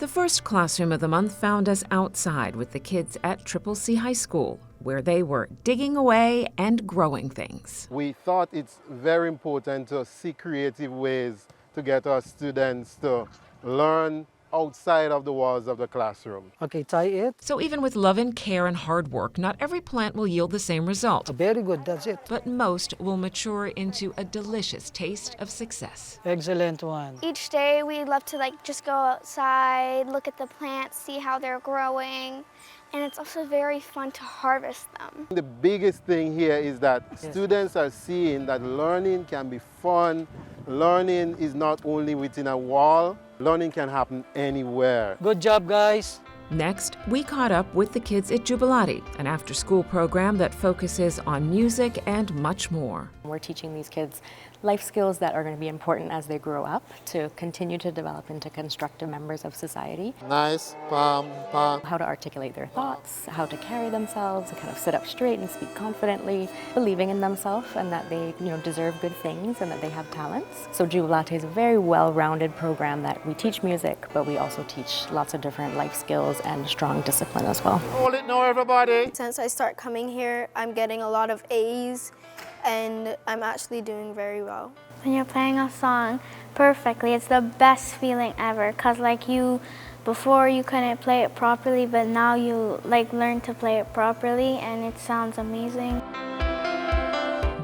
The first classroom of the month found us outside with the kids at CCC High School, where they were digging away and growing things. We thought it's very important to see creative ways to get our students to learn outside of the walls of the classroom. Okay, tie it. So even with love and care and hard work, not every plant will yield the same result. Very good, that's it. But most will mature into a delicious taste of success. Excellent one. Each day we love to just go outside, look at the plants, see how they're growing, and it's also very fun to harvest them. The biggest thing here is that students are seeing that learning can be fun. Learning is not only within a wall, learning can happen anywhere. Good job, guys. Next, we caught up with the kids at Jubilati, an after-school program that focuses on music and much more. We're teaching these kids life skills that are going to be important as they grow up to continue to develop into constructive members of society. Nice, palm, palm. How to articulate their thoughts, how to carry themselves, kind of sit up straight and speak confidently, believing in themselves and that they deserve good things and that they have talents. So Jubilati is a very well-rounded program that we teach music, but we also teach lots of different life skills and strong discipline as well. Hold it now, everybody. Since I start coming here, I'm getting a lot of A's and I'm actually doing very well. When you're playing a song perfectly, it's the best feeling ever, because before you couldn't play it properly, but now you learn to play it properly and it sounds amazing.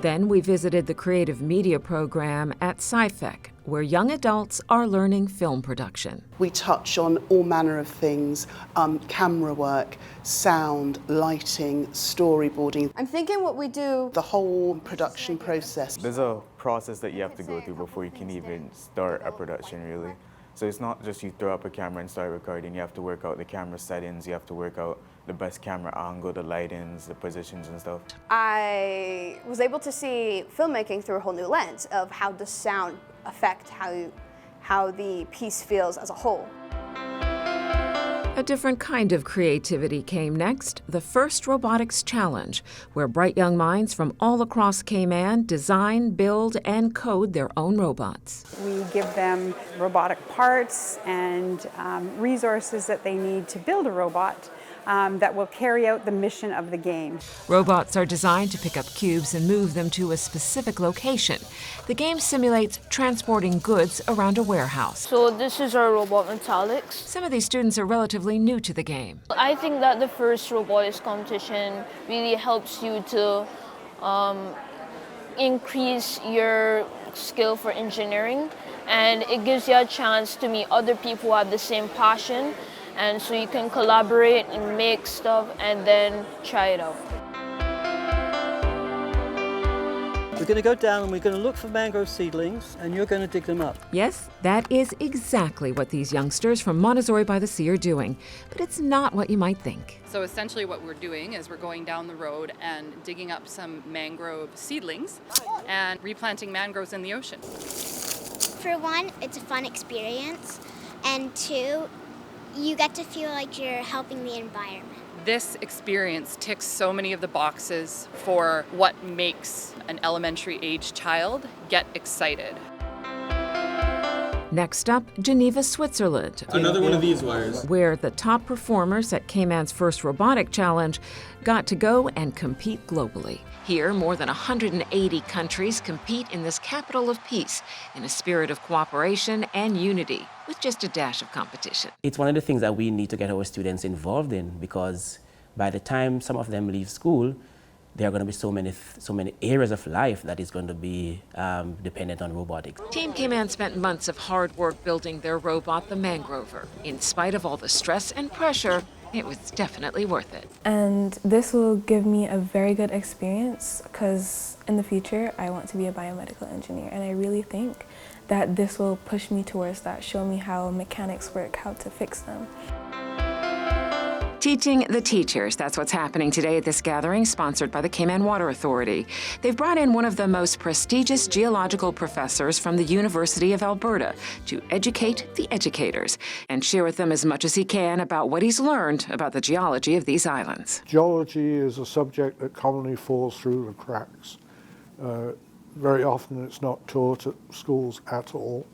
Then we visited the creative media program at SciFec, where young adults are learning film production. We touch on all manner of things, camera work, sound, lighting, storyboarding. I'm thinking what we do. The whole production process. There's a process that you have to go through before you can even start a production, really. So it's not just you throw up a camera and start recording. You have to work out the camera settings, you have to work out the best camera angle, the lightings, the positions and stuff. I was able to see filmmaking through a whole new lens of how does sound affect how the piece feels as a whole. A different kind of creativity came next, the first Robotics Challenge, where bright young minds from all across Cayman design, build, and code their own robots. We give them robotic parts and resources that they need to build a robot that will carry out the mission of the game. Robots are designed to pick up cubes and move them to a specific location. The game simulates transporting goods around a warehouse. So this is our robot Metallics. Some of these students are relatively new to the game. I think that the first robotics competition really helps you to increase your skill for engineering, and it gives you a chance to meet other people who have the same passion. And so you can collaborate and make stuff and then try it out. We're going to go down and we're going to look for mangrove seedlings and you're going to dig them up. Yes, that is exactly what these youngsters from Montessori by the Sea are doing. But it's not what you might think. So essentially what we're doing is we're going down the road and digging up some mangrove seedlings and replanting mangroves in the ocean. For one, it's a fun experience, and two, you get to feel like you're helping the environment. This experience ticks so many of the boxes for what makes an elementary age child get excited. Next up, Geneva, Switzerland. Another one of these wires. Where the top performers at Cayman's first robotic challenge got to go and compete globally. Here, more than 180 countries compete in this capital of peace in a spirit of cooperation and unity, with just a dash of competition. It's one of the things that we need to get our students involved in, because by the time some of them leave school, there are going to be so many areas of life that is going to be dependent on robotics. Team Cayman spent months of hard work building their robot, the Mangrover. In spite of all the stress and pressure, it was definitely worth it. And this will give me a very good experience, because in the future I want to be a biomedical engineer, and I really think that this will push me towards that, show me how mechanics work, how to fix them. Teaching the teachers, that's what's happening today at this gathering sponsored by the Cayman Water Authority. They've brought in one of the most prestigious geological professors from the University of Alberta to educate the educators and share with them as much as he can about what he's learned about the geology of these islands. Geology is a subject that commonly falls through the cracks. Very often it's not taught at schools at all.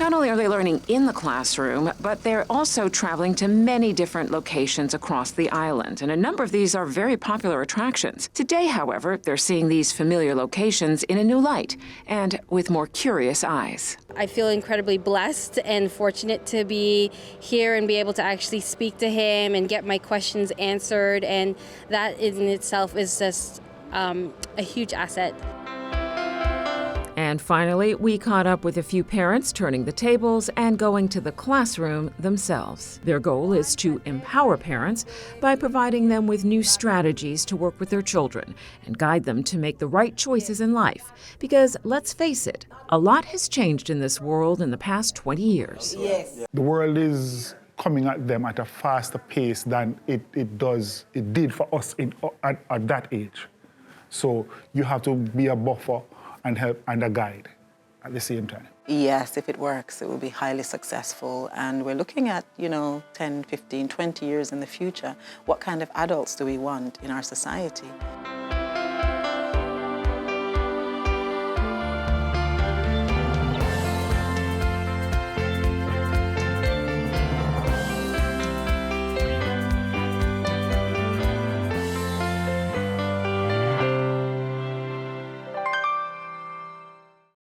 Not only are they learning in the classroom, but they're also traveling to many different locations across the island, and a number of these are very popular attractions. Today, however, they're seeing these familiar locations in a new light and with more curious eyes. I feel incredibly blessed and fortunate to be here and be able to actually speak to him and get my questions answered, and that in itself is just a huge asset. And finally, we caught up with a few parents turning the tables and going to the classroom themselves. Their goal is to empower parents by providing them with new strategies to work with their children and guide them to make the right choices in life. Because let's face it, a lot has changed in this world in the past 20 years. Yes. The world is coming at them at a faster pace than it did for us at that age. So you have to be a buffer and help and a guide at the same time. Yes, if it works, it will be highly successful. And we're looking at, 10, 15, 20 years in the future. What kind of adults do we want in our society?